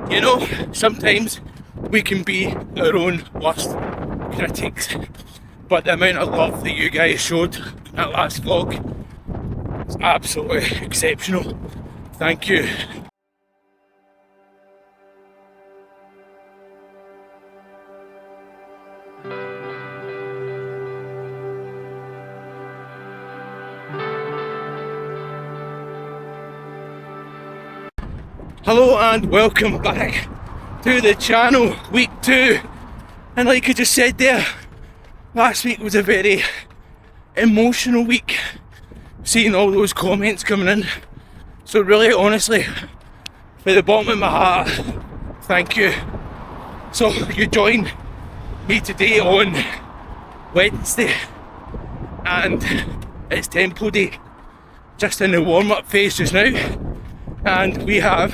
You know, sometimes we can be our own worst critics, but the amount of love that you guys showed in that last vlog is absolutely exceptional. Thank you. Hello and welcome back to the channel, week 2. And like I just said there, last week was a very emotional week, seeing all those comments coming in. So really, honestly, from the bottom of my heart, thank you. So you join me today on Wednesday, and it's tempo day, just in the warm-up phase just now. And we have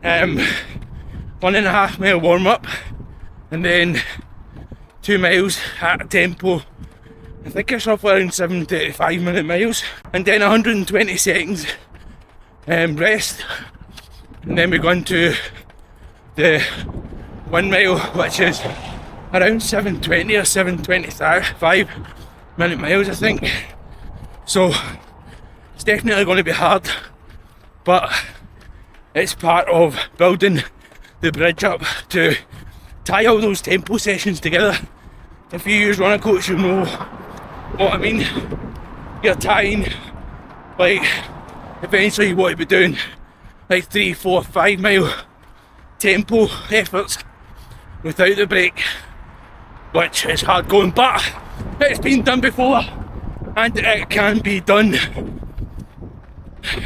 1.5 mile warm up and then 2 miles at a tempo, I think it's roughly around 7 to 5 minute miles, and then 120 seconds rest, and then we go into the 1 mile, which is around 7:20 or 7:25 minute miles, I think. So it's definitely going to be hard, but it's part of building the bridge up to tie all those tempo sessions together. If you use runner coach, you'll know what I mean. You're tying, like, eventually you want to be doing like 3, 4, 5 mile tempo efforts without the break, which is hard going, but it's been done before and it can be done.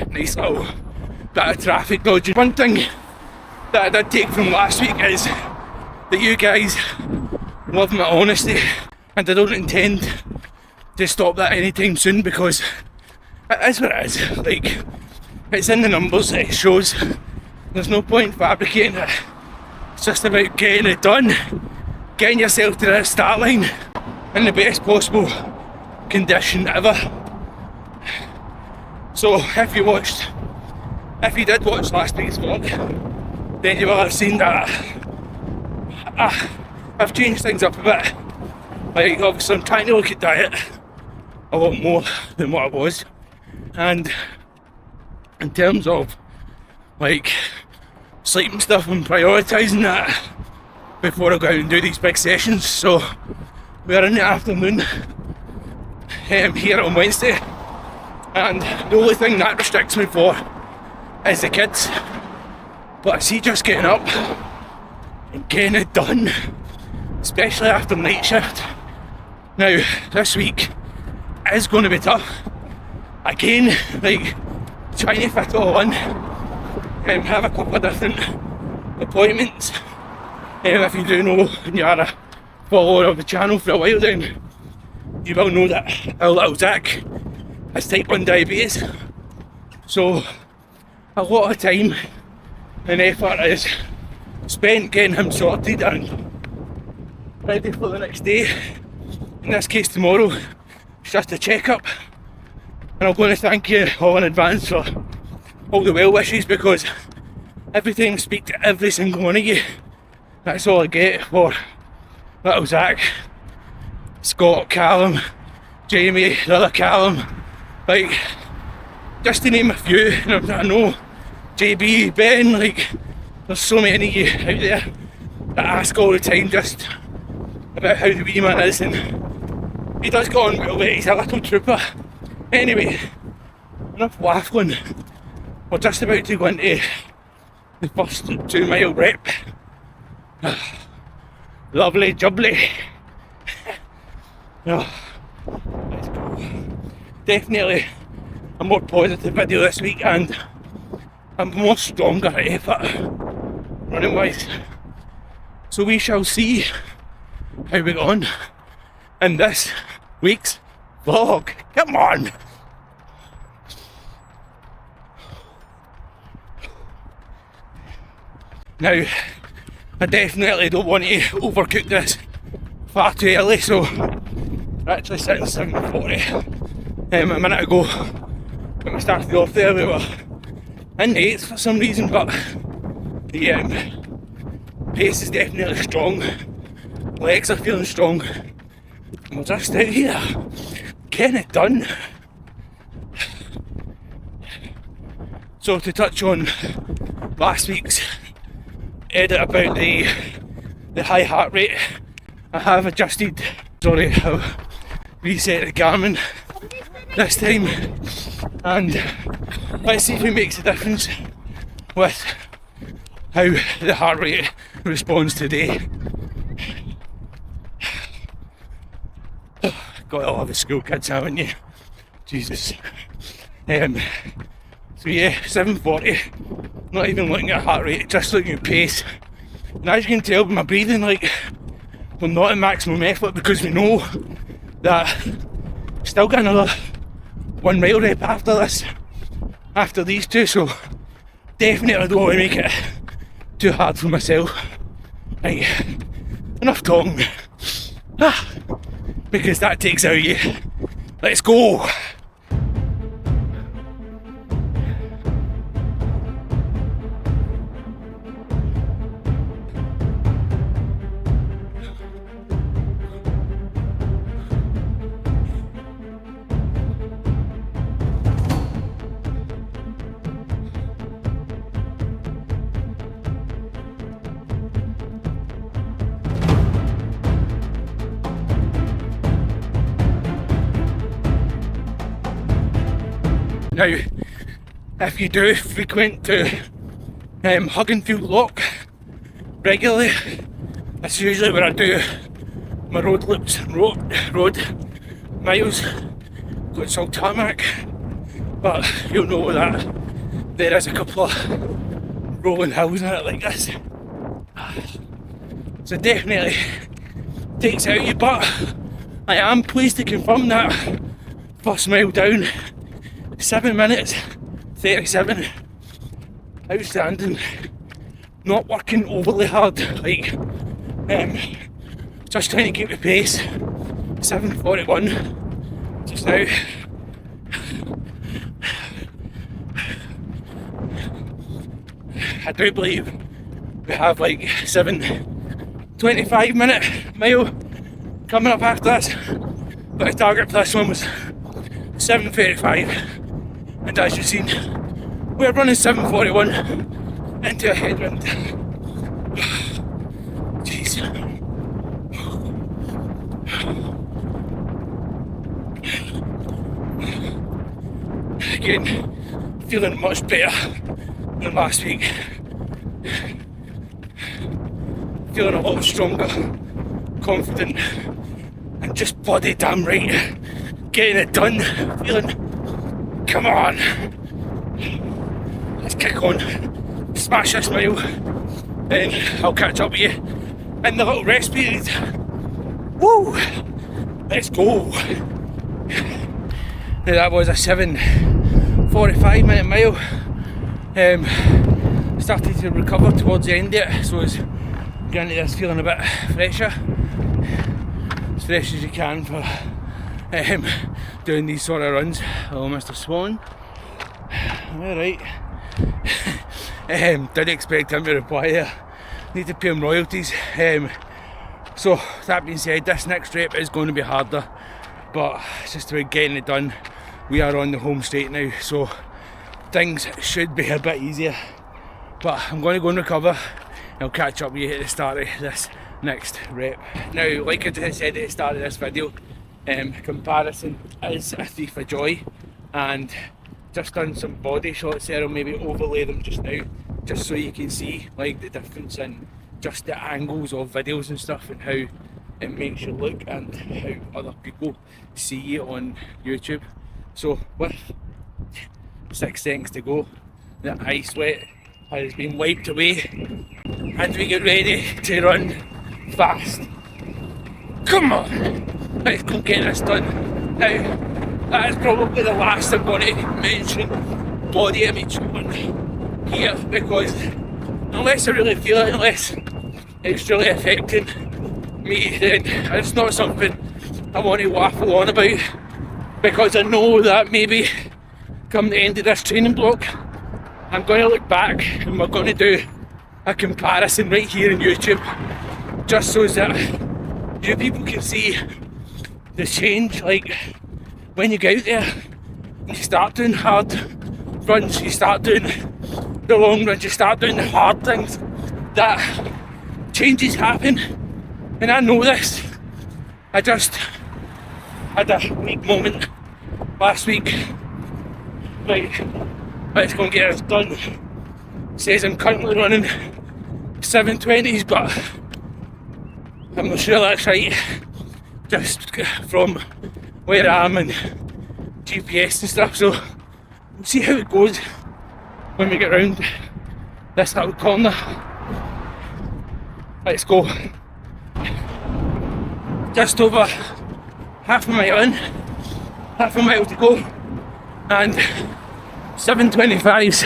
Nice little bit of traffic dodging. One thing that I did take from last week is that you guys love my honesty, and I don't intend to stop that anytime soon, because it is what it is. Like, it's in the numbers, it shows. There's no point fabricating it. It's just about getting it done, getting yourself to the start line in the best possible condition ever. So if you did watch last week's vlog, then you will have seen that I've changed things up a bit. Like, obviously I'm trying to look at diet a lot more than what I was, and in terms of like sleep and stuff, I'm prioritising that before I go out and do these big sessions. So we're in the afternoon here on Wednesday, and the only thing that restricts me for is the kids. But I see just getting up and getting it done, especially after night shift. Now, this week is going to be tough. Again, like, trying to fit it all in, have a couple of different appointments. If you do know, and you are a follower of the channel for a while, then you will know that our little Zach has type 1 diabetes. So a lot of time and effort is spent getting him sorted and ready for the next day. In this case, tomorrow, it's just a checkup. And I'm going to thank you all in advance for all the well wishes, because every time I speak to every single one of you, that's all I get for little Zach, Scott, Callum, Jamie, the other Callum, like, just to name a few. And I know JB, Ben, like, there's so many of you out there that ask all the time just about how the wee man is, and he does go on well, but he's a little trooper. Anyway, enough waffling. We're just about to go into the first 2 mile rep. Lovely jubbly. Let's go. Definitely a more positive video this week, and I'm more stronger at effort running wise. So we shall see how we go on in this week's vlog. Come on! Now, I definitely don't want to overcook this far too early, so we're actually sitting 7:40. A minute ago, when we started off there, we were in the 8th for some reason, but The pace is definitely strong, legs are feeling strong, and we're just out here getting it done. So to touch on last week's edit about the high heart rate, I have adjusted, I've reset the Garmin this time, and let's see if it makes a difference with how the heart rate responds today. Got all of the school kids, haven't you? Jesus. So yeah, 740, not even looking at heart rate, just looking at pace. And as you can tell by my breathing, like, we're not at maximum effort because we know that still got another 1 mile rep after this, after these two, so definitely don't want to make it too hard for myself. Right, enough talking, because that takes out you. Let's go! Now, if you do frequent to Hugginfield Lock regularly, that's usually where I do my road loops and road miles. It's all tarmac, but you'll know that there is a couple of rolling hills in it like this. So definitely takes out you, but I am pleased to confirm that first mile down, 7 minutes 37, outstanding. Not working overly hard, like just trying to keep the pace. 7:41 just now. I do believe we have like 7:25 minute mile coming up after this, but the target for this one was 7:35. And as you've seen, we're running 7:41 into a headwind. Jeez. Again, feeling much better than last week. Feeling a lot stronger, confident, and just bloody damn right getting it done. Feeling, come on, let's kick on, smash this mile, then I'll catch up with you in the little rest period. Woo! Let's go. Now that was a 7:45 minute mile. Started to recover towards the end of it, so it's getting to this feeling a bit fresher, as fresh as you can for doing these sort of runs. Hello, Mr. Swan. Alright. Didn't expect him to reply there. Need to pay him royalties. So that being said, this next rep is going to be harder, but it's just about getting it done. We are on the home straight now, so things should be a bit easier. But I'm going to go and recover. I'll catch up with you at the start of this next rep. Now, like I said at the start of this video, comparison is a thief of joy, and just done some body shots there. I'll maybe overlay them just now, just so you can see like the difference in just the angles of videos and stuff, and how it makes you look and how other people see you on YouTube. So with 6 seconds to go, the eye sweat has been wiped away, and we get ready to run fast. Come on, let's go get this done. Now, that is probably the last I'm going to mention body image on here, because unless I really feel it, unless it's really affecting me, then it's not something I want to waffle on about, because I know that maybe come the end of this training block, I'm going to look back and we're going to do a comparison right here on YouTube, just so that you people can see the change. Like when you get out there, you start doing hard runs, you start doing the long runs, you start doing the hard things, that changes happen. And I know this. I just had a weak moment last week. Right, let's go and get this done. Says I'm currently running 7:20s, but I'm not sure that's right. Just from where I am and GPS and stuff, so we'll see how it goes when we get round this little corner. Let's go. Just over half a mile in, half a mile to go, and 7:25s,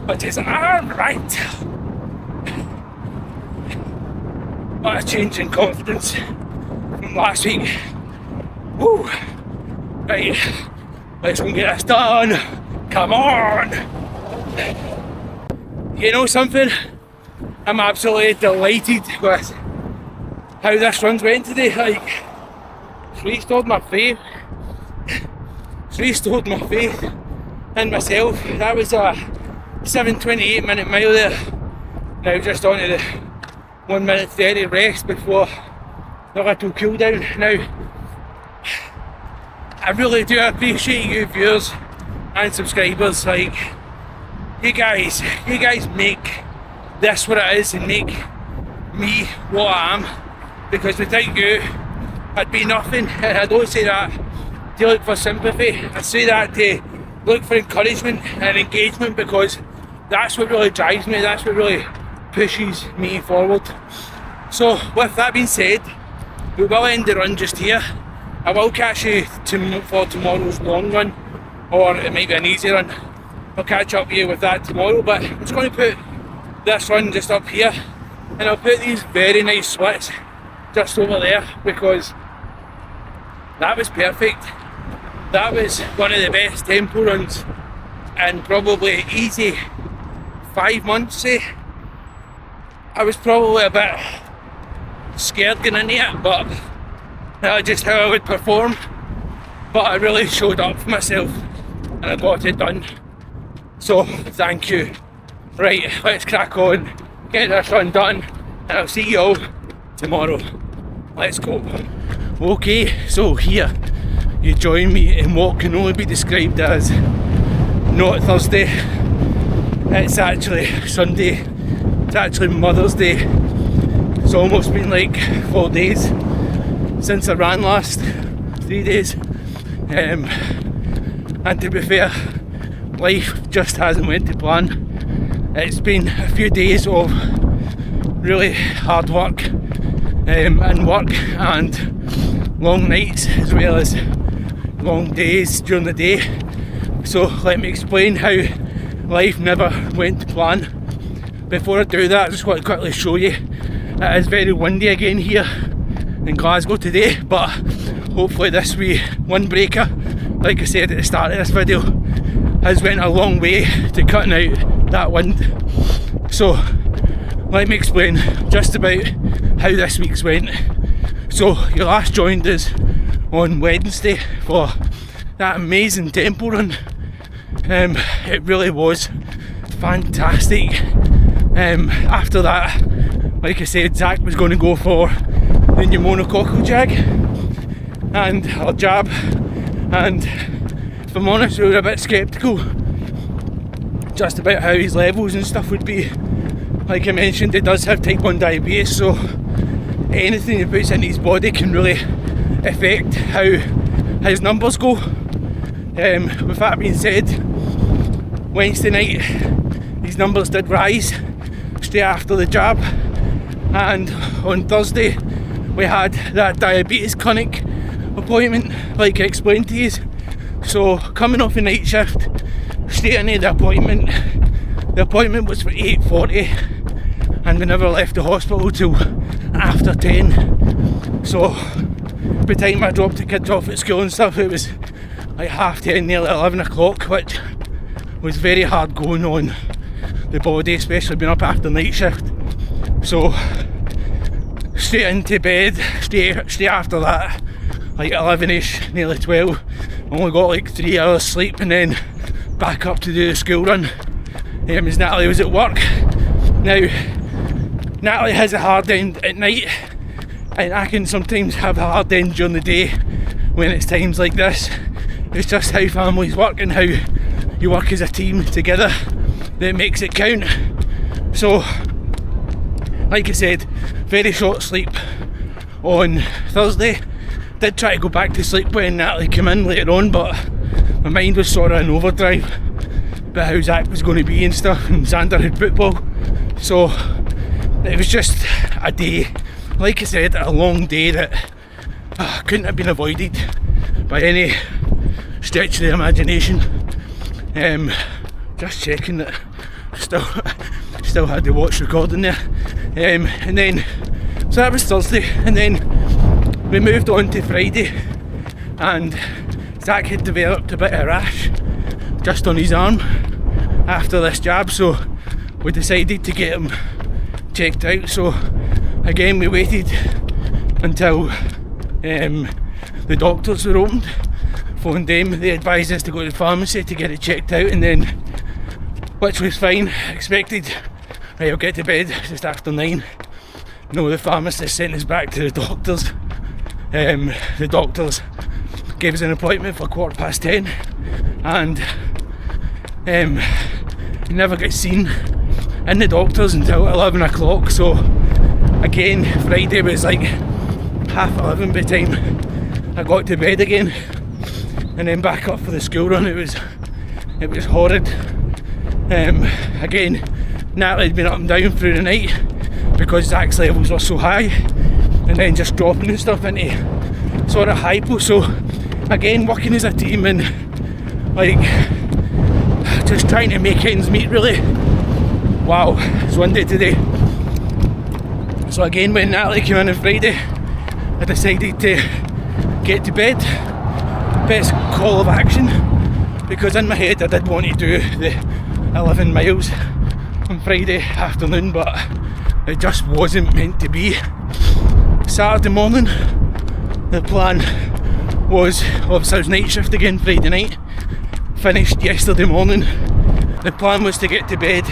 which is alright. What a change in confidence from last week. Woo! Right, let's go and get this done. Come on! You know something? I'm absolutely delighted with how this run's went today. Like, it's restored my faith. It's restored my faith in myself. That was a 7:28 minute mile there. Now just onto the 1 minute 30 rest before the little cool down. Now, I really do appreciate you viewers and subscribers. Like, you guys make this what it is and make me what I am, because without you I'd be nothing. And I don't say that to look for sympathy, I say that to look for encouragement and engagement, because that's what really drives me, that's what really pushes me forward. So with that being said, we will end the run just here. I will catch you for tomorrow's long run, or it might be an easy run. I'll catch up with you with that tomorrow, but I'm just going to put this run just up here, and I'll put these very nice splits just over there, because that was perfect. That was one of the best tempo runs in probably easy 5 months, say. I was probably a bit scared going into it, but that's just how I would perform. But I really showed up for myself and I got it done. So thank you. Right, let's crack on, get this run done, and I'll see you all tomorrow. Let's go. Okay, so here you join me in what can only be described as not Thursday. It's actually Sunday. It's actually Mother's Day. It's almost been like 4 days since I ran last. 3 days. And to be fair, life just hasn't went to plan. It's been a few days of really hard work and work and long nights, as well as long days during the day. So let me explain how life never went to plan. Before I do that, I just want to quickly show you, it is very windy again here in Glasgow today, but hopefully this wee windbreaker, like I said at the start of this video, has went a long way to cutting out that wind. So let me explain just about how this week's went. So you last joined us on Wednesday for that amazing tempo run. It really was fantastic. After that, like I said, Zach was going to go for the pneumococcal jag and or jab, and if I'm honest, we were a bit sceptical just about how his levels and stuff would be. Like I mentioned, he does have type 1 diabetes, so anything he puts into his body can really affect how his numbers go. With that being said, Wednesday night his numbers did rise straight after the jab, and on Thursday we had that diabetes clinic appointment like I explained to you. So coming off a night shift straight into the appointment was for 8:40 and we never left the hospital till after 10. So by the time I dropped the kids off at school and stuff, it was like 10:30, nearly 11 o'clock, which was very hard going on the body, especially being up after night shift. So straight into bed, straight after that, like 11ish, nearly 12. Only got like 3 hours sleep, and then back up to do the school run. As Natalie was at work. Now, Natalie has a hard end at night, and I can sometimes have a hard end during the day when it's times like this. It's just how families work and how you work as a team together that makes it count. So, like I said, very short sleep on Thursday. Did try to go back to sleep when Natalie came in later on, but my mind was sort of in overdrive about how Zach was going to be and stuff, and Xander had football. So it was just a day, like I said, a long day that couldn't have been avoided by any stretch of the imagination. Just checking that still had the watch recording there. And then, so that was Thursday, and then we moved on to Friday, and Zach had developed a bit of a rash just on his arm after this jab, so we decided to get him checked out. So again, we waited until the doctors were opened, phoned them, they advised us to go to the pharmacy to get it checked out, and then, which was fine, expected. Right, I'll get to bed just after 9. No, the pharmacist sent us back to the doctors. The doctors gave us an appointment for 10:15, and he never got seen in the doctors until 11 o'clock. So again, Friday was like 11:30 by the time I got to bed again, and then back up for the school run. It was horrid. Again, Natalie had been up and down through the night because Zach's levels were so high, and then just dropping and stuff into sort of hypo. So again, working as a team and like just trying to make ends meet really. Wow, it's one day today. So again, when Natalie came in on Friday, I decided to get to bed. Best call of action, because in my head I did want to do the 11 miles on Friday afternoon, but it just wasn't meant to be. Saturday morning, the plan was, obviously I was night shift again Friday night, finished yesterday morning. The plan was to get to bed,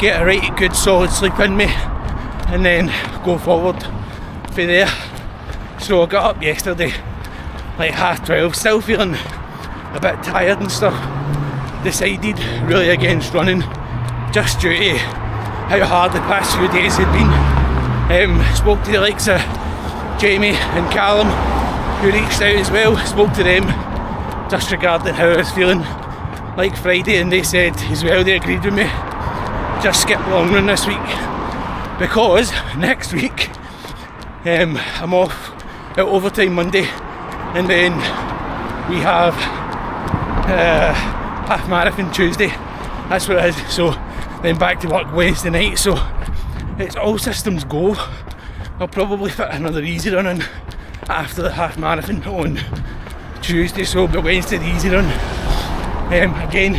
get a right good solid sleep in me, and then go forward for there. So I got up yesterday like 12:30, still feeling a bit tired and stuff. Decided really against running, just due to how hard the past few days had been. Spoke to the likes of Jamie and Callum, who reached out as well. Spoke to them just regarding how I was feeling like Friday, and they said as well, they agreed with me, just skip the long run this week, because next week I'm off at overtime Monday, and then we have half marathon Tuesday. That's what it is. So then back to work Wednesday night. So it's all systems go. I'll probably fit another easy run in after the half marathon on Tuesday. So but Wednesday the easy run. Again,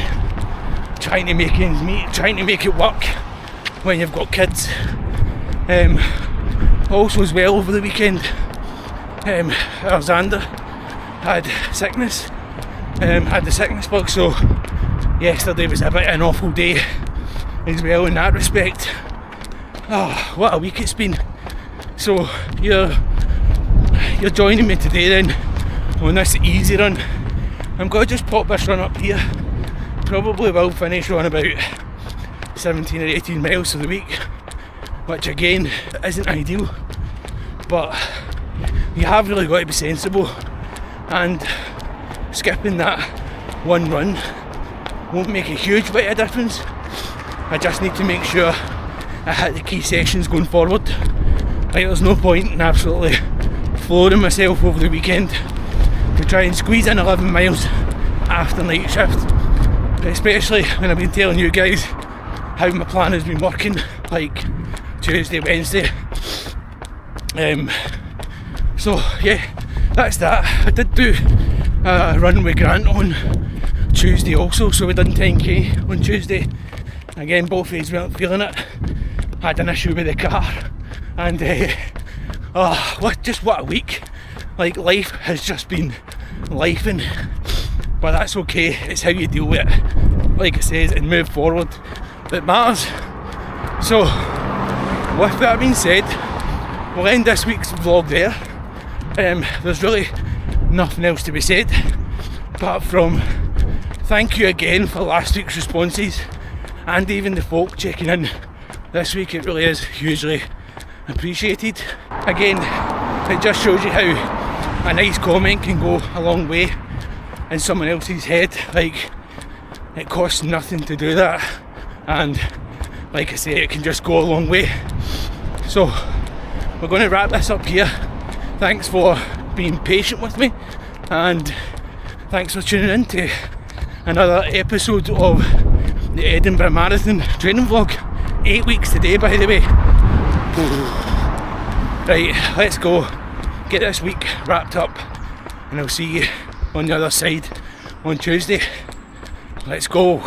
trying to make ends meet, trying to make it work when you've got kids. Also as well over the weekend, Alexander had sickness, had the sickness bug, so yesterday was a bit of an awful day as well in that respect. Oh, what a week it's been. So you're joining me today then on this easy run. I'm going to just pop this run up here. Probably will finish on about 17 or 18 miles for the week, which again isn't ideal, but you have really got to be sensible, and skipping that one run won't make a huge bit of difference. I just need to make sure I hit the key sections going forward. Like, there's no point in absolutely flooring myself over the weekend to try and squeeze in 11 miles after night shift, especially when I've been telling you guys how my plan has been working, like Tuesday, Wednesday. So yeah, that's that. I did do a run with Grant on Tuesday also, so we done 10k on Tuesday. Again, both days weren't feeling it. Had an issue with the car, and what a week. Like, life has just been lifing, but that's okay. It's how you deal with it, like it says, and move forward that matters. So with that being said, we'll end this week's vlog there. There's really nothing else to be said apart from thank you again for last week's responses, and even the folk checking in this week. It really is hugely appreciated. Again, it just shows you how a nice comment can go a long way in someone else's head. Like, it costs nothing to do that, and like I say, it can just go a long way. So we're going to wrap this up here. Thanks for being patient with me, and thanks for tuning in to another episode of the Edinburgh Marathon training vlog. 8 weeks today, by the way. Ooh. Right, let's go get this week wrapped up, and I'll see you on the other side on Tuesday. Let's go.